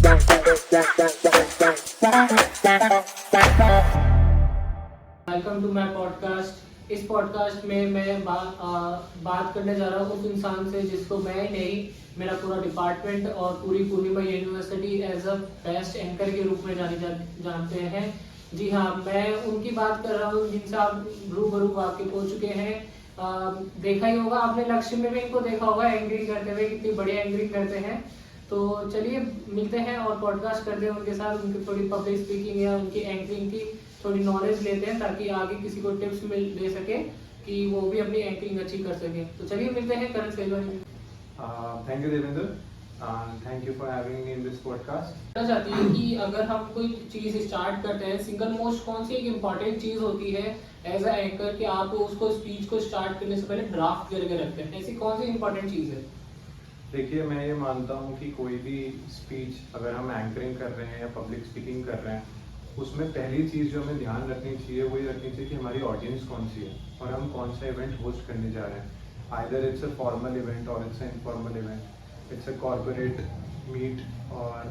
Welcome to my podcast. इस podcast में मैं बात करने जा रहा हूँ उस इंसान से जिसको मैं ही नहीं, मेरा पूरा डिपार्टमेंट और पूरी Purnima university as a best anchor के रूप में जानते हैं। जी हाँ, मैं उनकी बात कर रहा हूँ जिनसे आप रूबरू वाकिफ हो चुके हैं। देखा ही होगा आपने, लक्ष्य में भी इनको देखा होगा एंकरिंग करते हुए, कितनी बढ़िया एंकरिंग करते हैं। तो चलिए मिलते हैं और पॉडकास्ट करते हैं उनके साथ, उनकी थोड़ी पब्लिक स्पीकिंग या उनकी एंकरिंग की थोड़ी नॉलेज लेते हैं ताकि आगे किसी को टिप्स दे सके कि वो भी अपनी एंकरिंग अच्छी कर सके। तो चलिए मिलते हैं करण Selvan. Thank you, Devendra. Thank you for having me in this podcast. कहना चाहती है कि अगर हम कोई चीज़ स्टार्ट करते हैं, सिंगल मोस्ट कौन सी एक इम्पॉर्टेंट चीज़ होती है एज अ एंकर कि आप उसको स्पीच को स्टार्ट करने से पहले ड्राफ्ट करके रखते हैं, ऐसी कौन सी इम्पॉर्टेंट चीज़ है? देखिए, मैं ये मानता हूँ कि कोई भी स्पीच अगर हम एंकरिंग कर रहे हैं या पब्लिक स्पीकिंग कर रहे हैं, उसमें पहली चीज़ जो हमें ध्यान रखनी चाहिए वो ये रखनी चाहिए कि हमारी ऑडियंस कौन सी है और हम कौन सा इवेंट होस्ट करने जा रहे हैं। Either it's a formal event और it's a informal event, it's a corporate meet और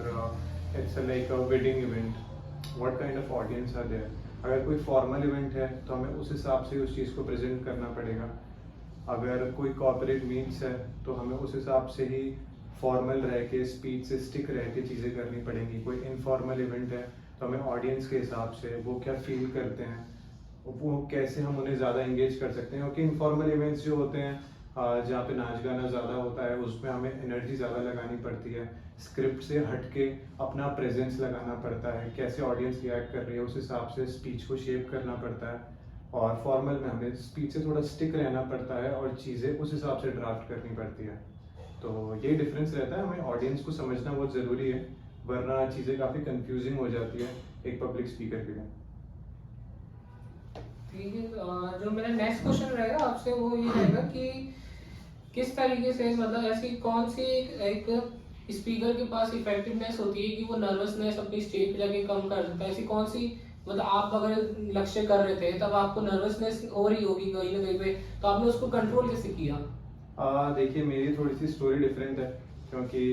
it's a like a wedding event, what kind of audience are there. अगर कोई फॉर्मल इवेंट है तो हमें उस हिसाब से उस चीज़ को प्रेजेंट करना पड़ेगा। अगर कोई कॉर्पोरेट मीट्स है तो हमें उस हिसाब से ही फॉर्मल रह के, स्पीच से स्टिक रह के चीज़ें करनी पड़ेंगी। कोई इनफॉर्मल इवेंट है तो हमें ऑडियंस के हिसाब से वो क्या फील करते हैं, वो कैसे हम उन्हें ज़्यादा इंगेज कर सकते हैं। क्योंकि इनफॉर्मल इवेंट्स जो होते हैं जहाँ पे नाच गाना ज़्यादा होता है, उसमें हमें एनर्जी ज़्यादा लगानी पड़ती है, स्क्रिप्ट से हट के अपना प्रेजेंस लगाना पड़ता है, कैसे ऑडियंस रिएक्ट कर रही है उस हिसाब से स्पीच को शेप करना पड़ता है। और फॉर्मल में हमें स्पीच से थोड़ा स्टिक रहना पड़ता है और चीज़ें उस हिसाब से ड्राफ्ट करनी पड़ती है। तो ये डिफरेंस रहता है, हमें ऑडियंस को समझना बहुत ज़रूरी है, वरना चीज़ें काफ़ी कंफ्यूजिंग हो जाती है एक पब्लिक स्पीकर के लिए। ठीक है, जो मेरा नेक्स्ट क्वेश्चन रहेगा आपसे वो ये रहेगा कि किस तरीके से, मतलब ऐसी कौन सी एक स्पीकर के पास इफेक्टिवनेस होती है कि वो नर्वसनेस अपनी स्टेज पे जाके कम कर सकता है? ऐसी कौन सी, मतलब आप अगर लक्ष्य कर रहे थे तब आपको नर्वसनेस हो रही होगी कहीं ना कहीं पे, तो आपने उसको कंट्रोल कैसे किया? देखिए, मेरी थोड़ी सी स्टोरी डिफरेंट है, क्योंकि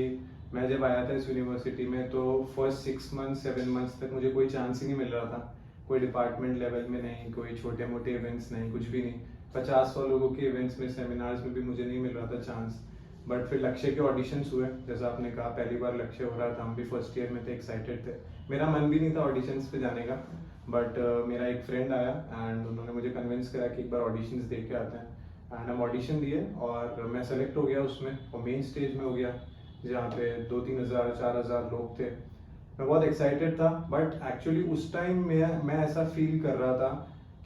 मैं जब आया था इस यूनिवर्सिटी में तो फर्स्ट 6 मंथ्स 7 मंथ्स तक मुझे कोई चांस ही नहीं मिल रहा था। कोई डिपार्टमेंट लेवल में नहीं, कोई छोटे मोटे इवेंट्स नहीं, कुछ भी नहीं। 50-100 लोगों के इवेंट्स में, सेमिनार्स में भी मुझे नहीं मिल रहा था चांस। बट फिर लक्ष्य के ऑडिशंस हुए, जैसा आपने कहा पहली बार लक्ष्य हो रहा था, हम भी फर्स्ट ईयर में थे, एक्साइटेड थे। मेरा मन भी नहीं था ऑडिशंस पे जाने का, बट मेरा एक फ्रेंड आया एंड उन्होंने मुझे कन्विंस करा कि एक बार ऑडिशंस दे के आते हैं। एंड हम ऑडिशन दिए और मैं सेलेक्ट हो गया उसमें, और मेन स्टेज में हो गया जहाँ पे 2-3 हज़ार 4 हज़ार लोग थे। मैं बहुत एक्साइटेड था, बट एक्चुअली उस टाइम मैं ऐसा फील कर रहा था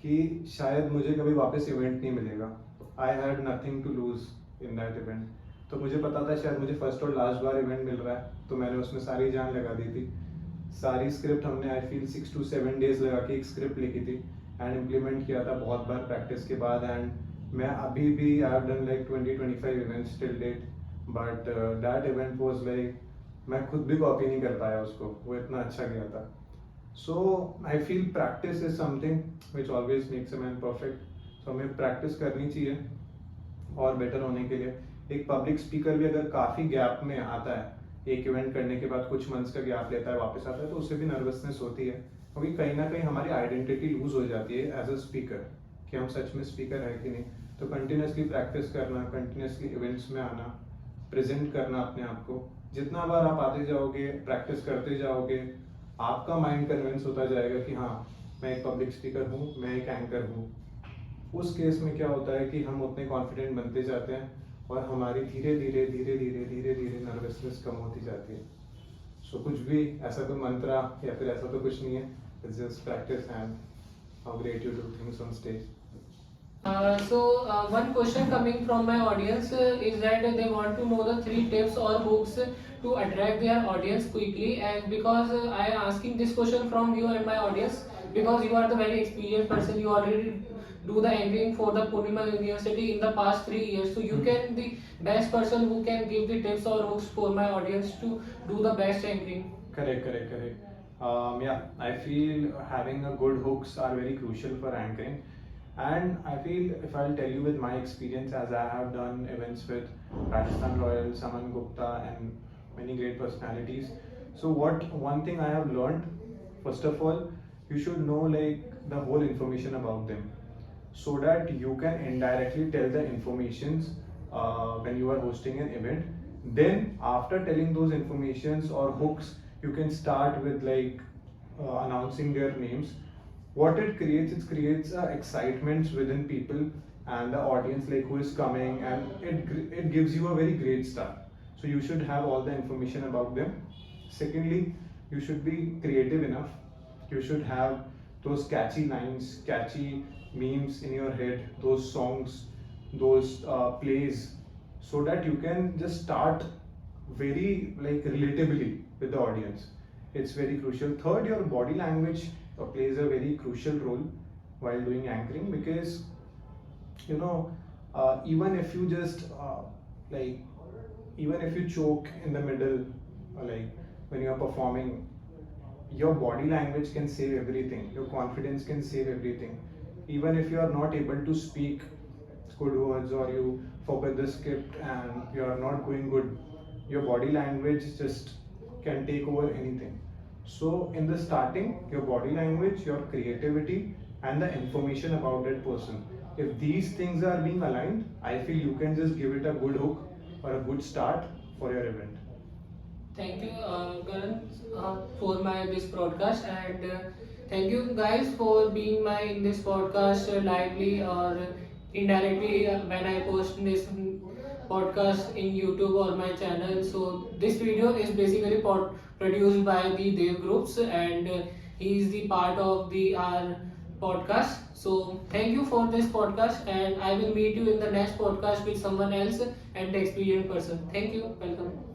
कि शायद मुझे कभी वापस इवेंट नहीं मिलेगा। I had nothing to lose in that event. तो मुझे पता था शायद मुझे फर्स्ट और लास्ट बार इवेंट मिल रहा है, तो मैंने उसमें सारी जान लगा दी थी। सारी स्क्रिप्ट हमने आई फील 6 to 7 डेज लगा के एक स्क्रिप्ट लिखी थी एंड इम्प्लीमेंट किया था बहुत बार प्रैक्टिस के बाद। एंड मैं अभी भी I have done like 20-25 events till date, but that event was like मैं खुद भी कॉपी नहीं कर पाया उसको, वो इतना अच्छा गया था। So I feel practice is something which always makes a man perfect. So हमें प्रैक्टिस करनी चाहिए और बेटर होने के लिए। एक पब्लिक स्पीकर भी अगर काफ़ी गैप में आता है, एक इवेंट करने के बाद कुछ मंथ्स का गैप लेता है, वापस आता है, तो उससे भी नर्वसनेस होती है, क्योंकि कहीं ना कहीं हमारी आइडेंटिटी लूज हो जाती है एज अ स्पीकर कि हम सच में स्पीकर है कि नहीं। तो कंटिन्यूसली प्रैक्टिस करना, कंटिन्यूसली इवेंट्स में आना, प्रेजेंट करना अपने आप को, जितना बार आप आते जाओगे, प्रैक्टिस करते जाओगे, आपका माइंड कन्विंस होता जाएगा कि हाँ, मैं एक पब्लिक स्पीकर हूँ, मैं एक एंकर हूँ। उस केस में क्या होता है कि हम उतने कॉन्फिडेंट बनते जाते हैं और हमारी धीरे धीरे धीरे धीरे धीरे धीरे नर्वसनेस कम होती जाती है। सो कुछ भी ऐसा कोई मंत्रा या फिर ऐसा तो कुछ नहीं है, it's just practice and how great you do things on stage. One question coming from my audience is that they want to know the 3 tips or hooks to attract their audience quickly. And because I am asking this question from you and my audience, because you are the very experienced person, you already do the anchoring for the Purnima University in the past 3 years. So you can the best person who can give the tips or hooks for my audience to do the best anchoring. Correct. Yeah, I feel having a good hooks are very crucial for anchoring. And I feel, if I'll tell you with my experience, as I have done events with Rajasthan Royals, Saman Gupta, and many great personalities. So what one thing I have learned, first of all, you should know like the whole information about them, so that you can indirectly tell the informations when you are hosting an event. Then after telling those informations or hooks, you can start with like announcing their names. What it creates excitement within people and the audience, like who is coming, and it gives you a very great start. So you should have all the information about them. Secondly, you should be creative enough. You should have those catchy lines, catchy memes in your head, those songs, those plays, so that you can just start very like relatively with the audience. It's very crucial. Third, your body language plays a very crucial role while doing anchoring, because you know, even if you just like even if you choke in the middle, like when you are performing, your body language can save everything, your confidence can save everything. Even if you are not able to speak good words, or you forget the script and you are not going good, your body language just can take over anything. So in the starting, your body language, your creativity, and the information about that person, if these things are being aligned, I feel you can just give it a good hook or a good start for your event. Thank you, Karan, for my this broadcast, and thank you guys for being my in this podcast lively or indirectly when I post this podcast in YouTube or my channel. So this video is basically produced by the Dev Groups, and he is the part of the our podcast. So thank you for this podcast, and I will meet you in the next podcast with someone else and the experienced person. Thank you. Welcome.